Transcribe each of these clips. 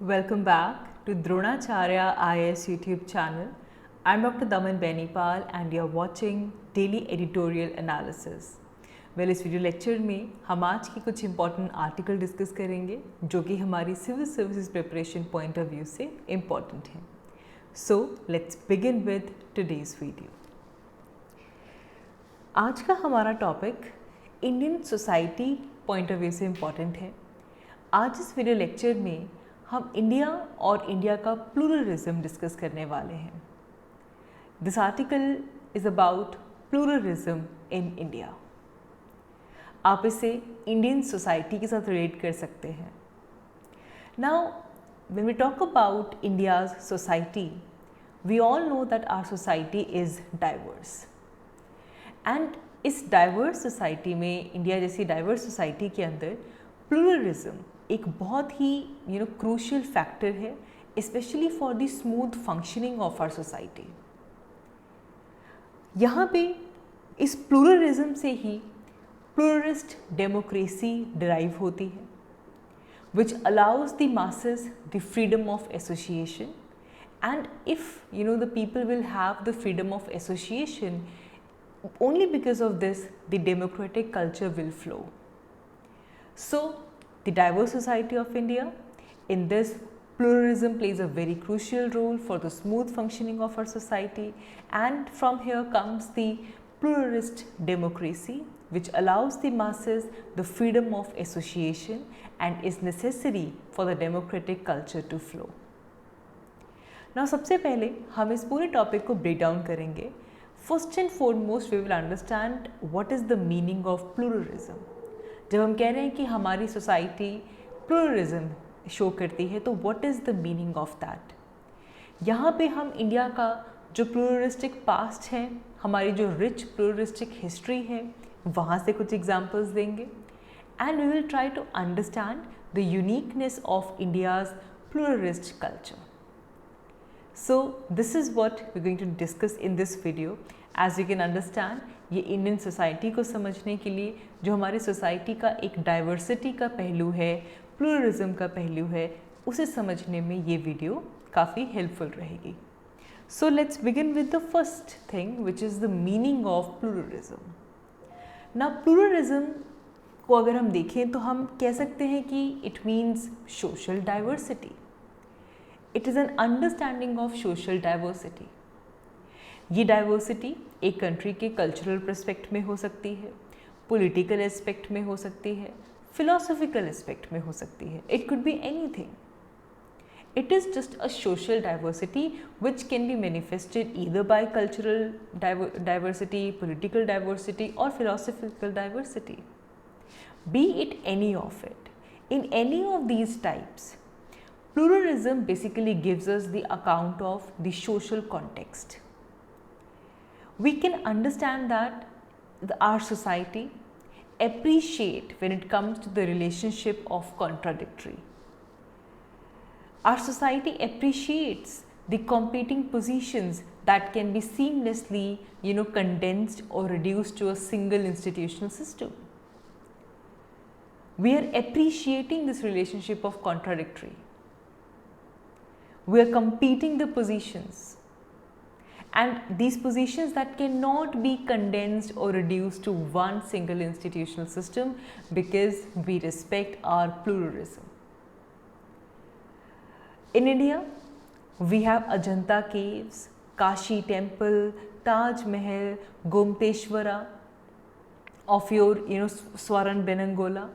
Welcome back to Droanacharya IAS YouTube channel. I'm Dr. Daman Benipal and you're watching Daily Editorial Analysis. Well, इस video lecture में हम आज की कुछ important article discuss करेंगे जो कि हमारी civil services preparation point of view से इम्पॉर्टेंट हैं. So let's begin with today's video. आज का हमारा topic Indian society point of view से इम्पॉर्टेंट है. आज इस वीडियो लेक्चर में हम इंडिया और इंडिया का प्लूरलिज्म डिस्कस करने वाले हैं. This article is about pluralism in India. आप इसे इंडियन सोसाइटी के साथ रिलेट कर सकते हैं. Now when we talk about India's society, we all know that our society is diverse and इस डाइवर्स सोसाइटी में, इंडिया जैसी डाइवर्स सोसाइटी के अंदर प्लूरलिज्म एक बहुत ही क्रूशियल फैक्टर है, specially for the smooth functioning of our society. यहाँ पे इस प्लूरलिज्म से ही प्लूरलिस्ट डेमोक्रेसी डिराइव होती है, which allows the masses the freedom of association. And if the people will have the freedom of association, only because of this the democratic culture will flow. So the diverse society of India, in this pluralism plays a very crucial role for the smooth functioning of our society, and from here comes the pluralist democracy, which allows the masses the freedom of association and is necessary for the democratic culture to flow. Now सबसे पहले हम इस पूरे topic को break down करेंगे. First and foremost, we will understand what is the meaning of pluralism. जब हम कह रहे हैं कि हमारी सोसाइटी प्लूरलिज्म शो करती है, तो what is the meaning of that? यहाँ पे हम इंडिया का जो प्लूरलिस्टिक पास्ट है, हमारी जो रिच प्लूरलिस्टिक हिस्ट्री है, वहाँ से कुछ एग्जाम्पल्स देंगे. And we will try to understand the uniqueness of India's pluralist culture. So this is what we're going to discuss in this video. As you can understand, ये Indian society को समझने के लिए, जो हमारी सोसाइटी का एक डाइवर्सिटी का पहलू है, प्लूरलिज्म का पहलू है, उसे समझने में ये वीडियो काफ़ी हेल्पफुल रहेगी. So let's begin with the first thing, which is the meaning of pluralism. Now pluralism को अगर हम देखें तो हम कह सकते हैं कि it means social diversity. It is an understanding of social diversity. ये डाइवर्सिटी एक कंट्री के कल्चरल पर्सपेक्ट में हो सकती है, पॉलिटिकल एस्पेक्ट में हो सकती है, फिलोसॉफिकल एस्पेक्ट में हो सकती है. It could be anything. It is just a social diversity which can be manifested either by cultural diversity, political diversity or philosophical diversity. Be it any of it. In any of these types, pluralism basically gives us the account of the social context. We can understand that our society appreciate when it comes to the relationship of contradictory. Our society appreciates the competing positions that can be seamlessly, condensed or reduced to a single institutional system. We are appreciating this relationship of contradictory. We are competing the positions, and these positions that cannot be condensed or reduced to one single institutional system because we respect our pluralism. In India, we have Ajanta caves, Kashi temple, Taj Mahal, Gomteshwara of your Swaran Benangola,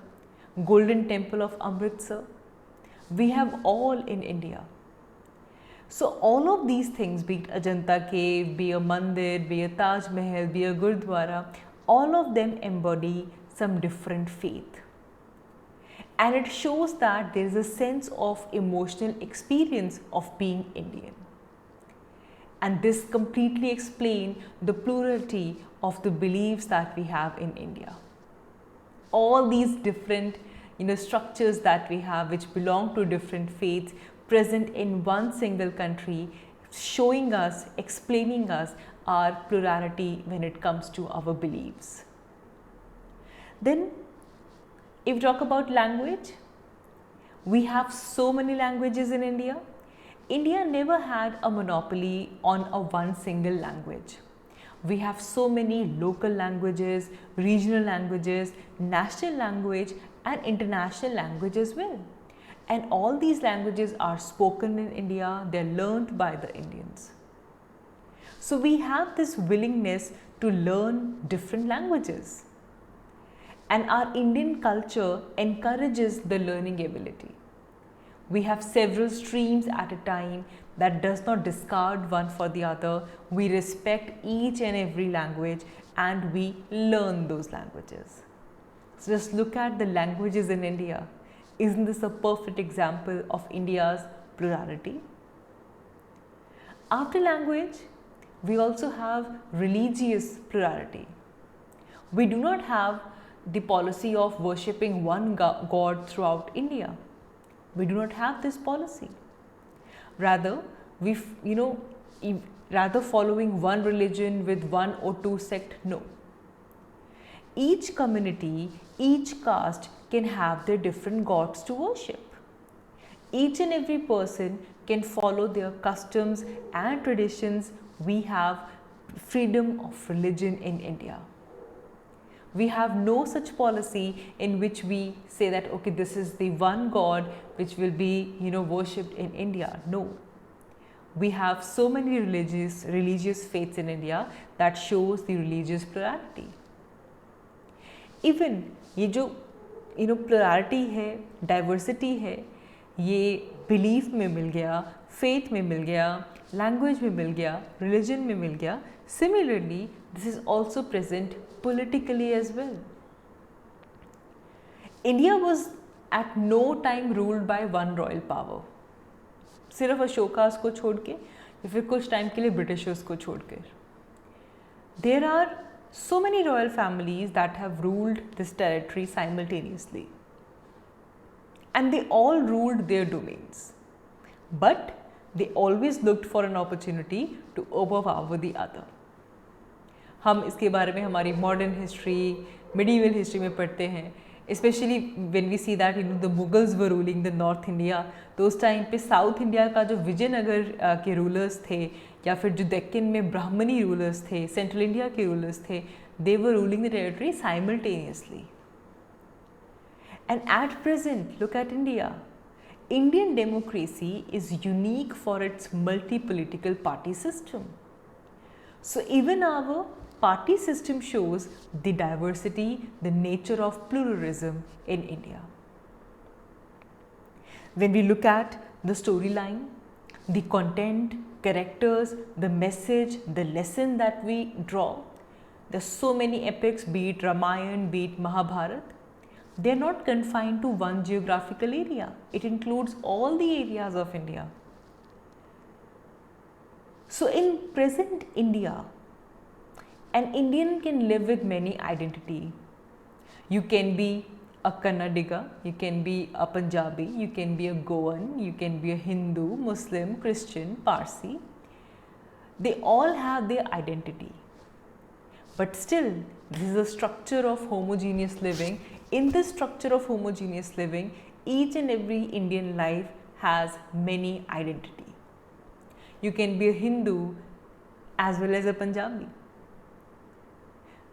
Golden Temple of Amritsar. We have all in India. So all of these things, be it Ajanta cave, be a mandir, be a Taj Mahal, be a Gurdwara, all of them embody some different faith. And it shows that there is a sense of emotional experience of being Indian. And this completely explains the plurality of the beliefs that we have in India. All these different structures that we have, which belong to different faiths, present in one single country, showing us, explaining us our plurality when it comes to our beliefs. Then if we talk about language, We have so many languages in India. India never had a monopoly on a one single language. We have so many local languages, regional languages, national language and international language as well. And all these languages are spoken in India, they are learned by the Indians. So we have this willingness to learn different languages. And our Indian culture encourages the learning ability. We have several streams at a time that does not discard one for the other. We respect each and every language and we learn those languages. So just look at the languages in India. Isn't this a perfect example of India's plurality? After language, we also have religious plurality. We do not have the policy of worshipping one God throughout India. We do not have this policy. Rather, rather following one religion with one or two sect, no. Each community, each caste can have their different gods to worship. Each and every person can follow their customs and traditions. We have freedom of religion in India. We have no such policy in which we say that, okay, this is the one God which will be, worshipped in India. No. We have so many religious faiths in India that shows the religious plurality. Even ये जो plurality है, diversity है, ये belief में मिल गया, faith में मिल गया, language में मिल गया, religion में मिल गया. Similarly, this is also present politically as well. India was at no time ruled by one royal power. सिर्फ अशोकास को छोड़ के या फिर कुछ टाइम के लिए ब्रिटिशर्स को छोड़कर. There are so many royal families that have ruled this territory simultaneously. And they all ruled their domains. But they always looked for an opportunity to overpower the other. हम इसके बारे में हमारी modern history, medieval history में पढ़ते हैं. Especially when we see that the Mughals were ruling the North India, तो उस टाइम पे साउथ इंडिया का जो विजयनगर के रूलर्स थे या फिर जो डेक्कन में ब्राह्मणी रूलर्स थे, सेंट्रल इंडिया के रूलर्स थे, they were ruling the territory simultaneously. And at present, look at India. Indian democracy is unique for its multi-political party system. So even our party system shows the diversity, the nature of pluralism in India. When we look at the storyline, the content, characters, the message, the lesson that we draw, there are so many epics, be it Ramayana, be it Mahabharata. They are not confined to one geographical area. It includes all the areas of India. So in present India, an Indian can live with many identities. You can be a Kannadiga, you can be a Punjabi, you can be a Goan, you can be a Hindu, Muslim, Christian, Parsi. They all have their identity. But still, this is a structure of homogeneous living. In this structure of homogeneous living, each and every Indian life has many identities. You can be a Hindu as well as a Punjabi.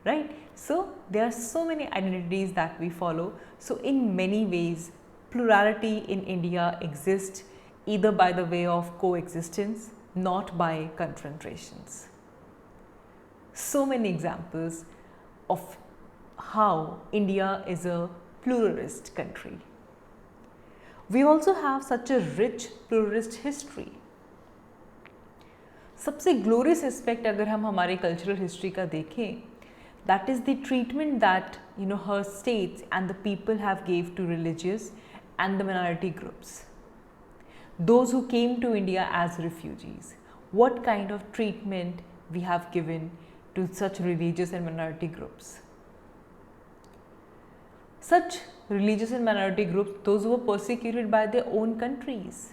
Right? So there are so many identities that we follow. So in many ways, plurality in India exists either by the way of coexistence, not by confrontations. So many examples of how India is a pluralist country. We also have such a rich pluralist history. सबसे glorious aspect अगर हम हमारे cultural history का देखें, that is the treatment that her states and the people have gave to religious and the minority groups. Those who came to India as refugees, what kind of treatment we have given to such religious and minority groups. Such religious and minority groups, those who were persecuted by their own countries,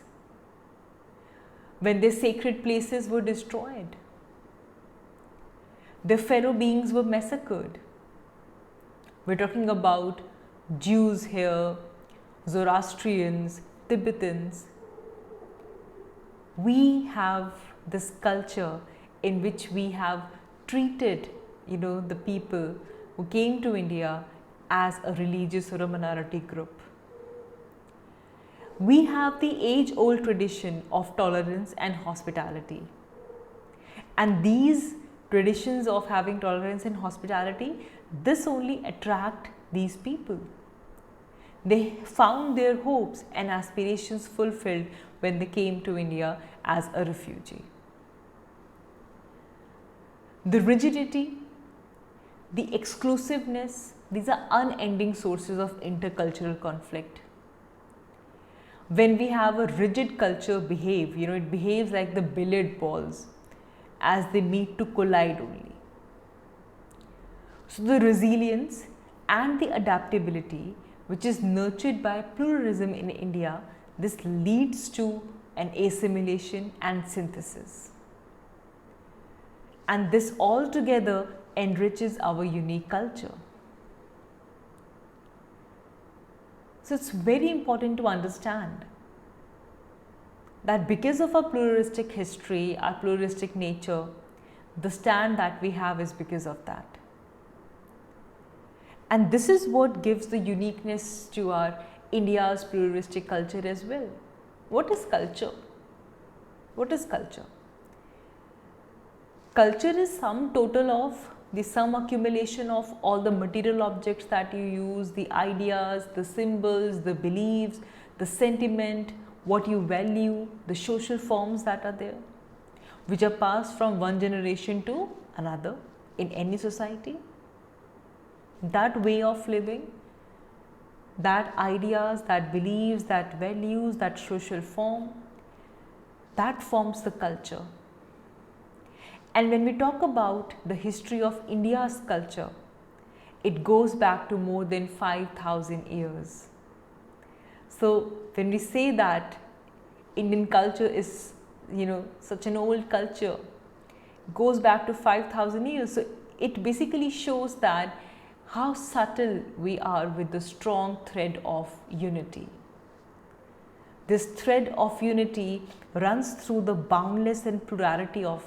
when their sacred places were destroyed, their fellow beings were massacred. We're talking about Jews here, Zoroastrians, Tibetans. We have this culture in which we have treated, the people who came to India as a religious or a minority group. We have the age-old tradition of tolerance and hospitality. And these traditions of having tolerance and hospitality, this only attract these people. They found their hopes and aspirations fulfilled when they came to India as a refugee. The rigidity, the exclusiveness, these are unending sources of intercultural conflict. When we have a rigid culture behave, it behaves like the billiard balls as they meet to collide only. So the resilience and the adaptability which is nurtured by pluralism in India, this leads to an assimilation and synthesis. And this altogether enriches our unique culture. So it's very important to understand that because of our pluralistic history, our pluralistic nature, the stand that we have is because of that. And this is what gives the uniqueness to our India's pluralistic culture as well. What is culture? What is culture? Culture is sum total of the sum accumulation of all the material objects that you use, the ideas, the symbols, the beliefs, the sentiment, what you value, the social forms that are there, which are passed from one generation to another in any society. That way of living, that ideas, that beliefs, that values, that social form, that forms the culture. And when we talk about the history of India's culture, it goes back to more than 5,000 years. So when we say that Indian culture is, such an old culture, goes back to 5,000 years. So it basically shows that how subtle we are with the strong thread of unity. This thread of unity runs through the boundless and plurality of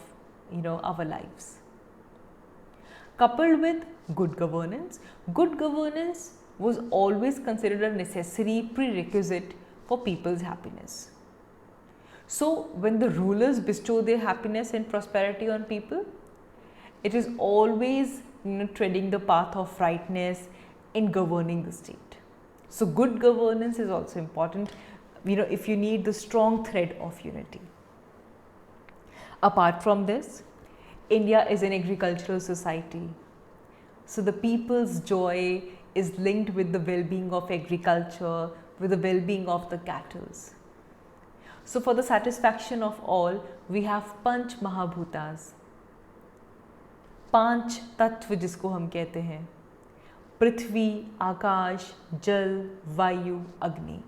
our lives. Coupled with good governance was always considered a necessary prerequisite for people's happiness. So when the rulers bestow their happiness and prosperity on people, it is always treading the path of rightness in governing the state. So good governance is also important, if you need the strong thread of unity. Apart from this, India is an agricultural society. So the people's joy is linked with the well-being of agriculture, with the well-being of the cattle. So for the satisfaction of all, we have Panch Mahabhutas. पांच तत्व जिसको हम कहते हैं, पृथ्वी, आकाश, जल, वायु, अग्नि.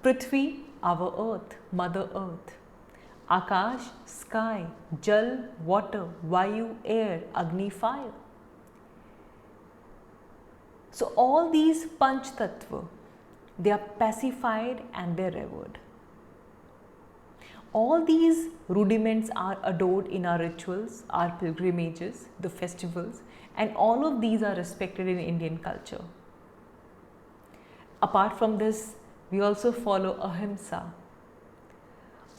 पृथ्वी, our earth, mother earth. Akash, sky, jal, water, vayu, air, agni, fire. So all these panch tattva, they are pacified and they are revered. All these rudiments are adored in our rituals, our pilgrimages, the festivals, and all of these are respected in Indian culture. Apart from this, we also follow ahimsa.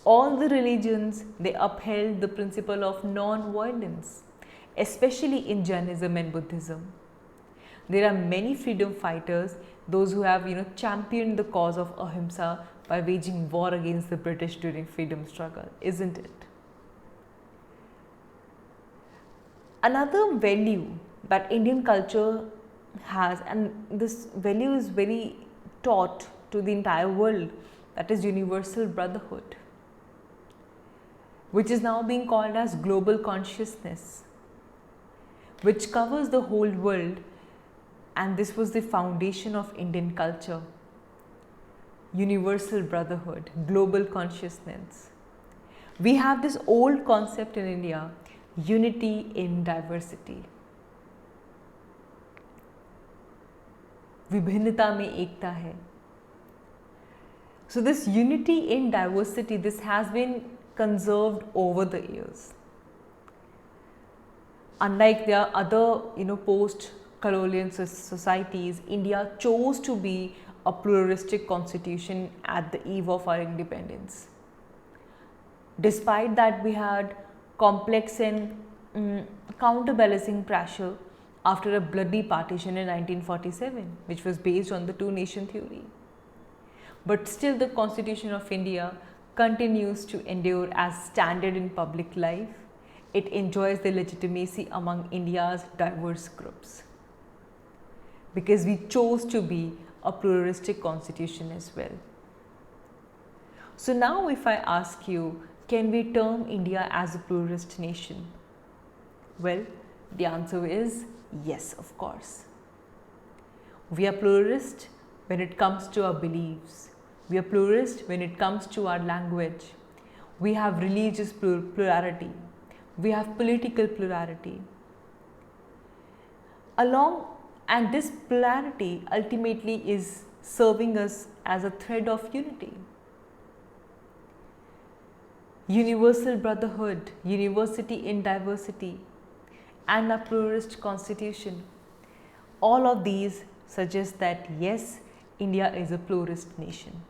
All the religions, they upheld the principle of non-violence, especially in Jainism and Buddhism. There are many freedom fighters, those who have championed the cause of ahimsa by waging war against the British during freedom struggle, isn't it? Another value that Indian culture has, and this value is very taught to the entire world, that is universal brotherhood, which is now being called as global consciousness, which covers the whole world, and this was the foundation of Indian culture. Universal brotherhood, global consciousness. We have this old concept in India, unity in diversity. विभिन्नता में एकता है, So this unity in diversity, this has been conserved over the years. Unlike their other, post-colonial societies, India chose to be a pluralistic constitution at the eve of our independence. Despite that, we had complex and counterbalancing pressure after a bloody partition in 1947, which was based on the two-nation theory. But still, the Constitution of India continues to endure as standard in public life. It enjoys the legitimacy among India's diverse groups because we chose to be a pluralistic constitution as well. So now if I ask you, can we term India as a pluralist nation? Well, the answer is yes, of course. We are pluralist when it comes to our beliefs. We are pluralist when it comes to our language. We have religious plurality. We have political plurality. And this plurality ultimately is serving us as a thread of unity. Universal brotherhood, university in diversity, and a pluralist constitution. All of these suggest that yes, India is a pluralist nation.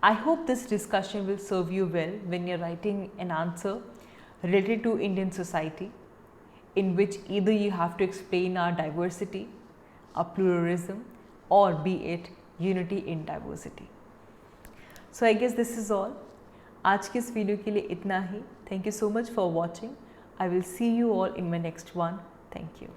I hope this discussion will serve you well when you're writing an answer related to Indian society, in which either you have to explain our diversity, our pluralism, or be it unity in diversity. So I guess this is all. आज के इस video के लिए इतना ही. Thank you so much for watching. I will see you all in my next one. Thank you.